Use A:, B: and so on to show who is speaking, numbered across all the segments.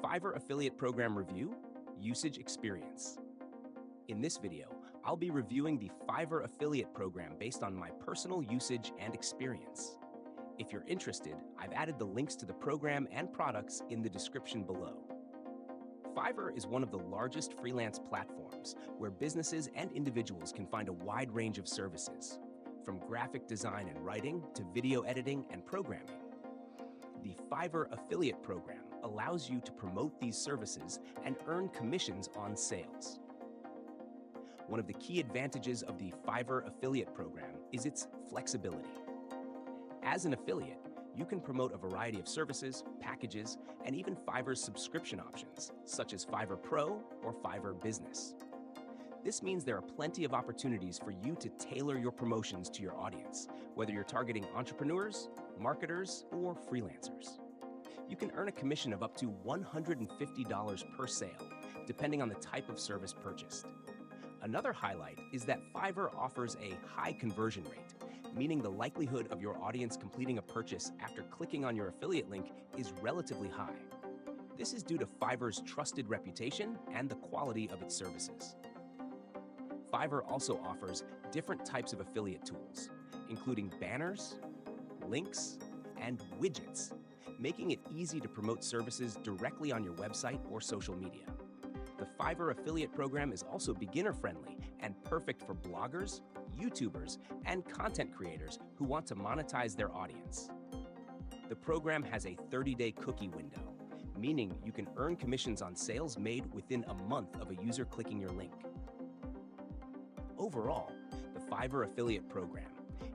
A: Fiverr Affiliate Program Review, Usage Experience. In this video, I'll be reviewing the Fiverr Affiliate Program based on my personal usage and experience. If you're interested, I've added the links to the program and products in the description below. Fiverr is one of the largest freelance platforms where businesses and individuals can find a wide range of services, from graphic design and writing to video editing and programming. The Fiverr Affiliate Program allows you to promote these services and earn commissions on sales. One of the key advantages of the Fiverr Affiliate Program is its flexibility. As an affiliate, you can promote a variety of services, packages, and even Fiverr's subscription options, such as Fiverr Pro or Fiverr Business. This means there are plenty of opportunities for you to tailor your promotions to your audience, whether you're targeting entrepreneurs, marketers, or freelancers. You can earn a commission of up to $150 per sale, depending on the type of service purchased. Another highlight is that Fiverr offers a high conversion rate, meaning the likelihood of your audience completing a purchase after clicking on your affiliate link is relatively high. This is due to Fiverr's trusted reputation and the quality of its services. Fiverr also offers different types of affiliate tools, including banners, links, and widgets, making it easy to promote services directly on your website or social media. The Fiverr Affiliate Program is also beginner-friendly and perfect for bloggers, YouTubers, and content creators who want to monetize their audience. The program has a 30-day cookie window, meaning you can earn commissions on sales made within a month of a user clicking your link. Overall, the Fiverr Affiliate Program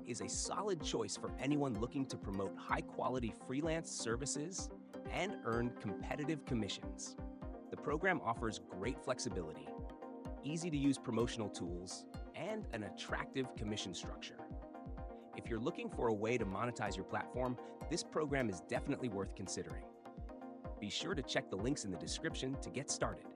A: is a solid choice for anyone looking to promote high-quality freelance services and earn competitive commissions. The program offers great flexibility, easy-to-use promotional tools, and an attractive commission structure. If you're looking for a way to monetize your platform, this program is definitely worth considering. Be sure to check the links in the description to get started.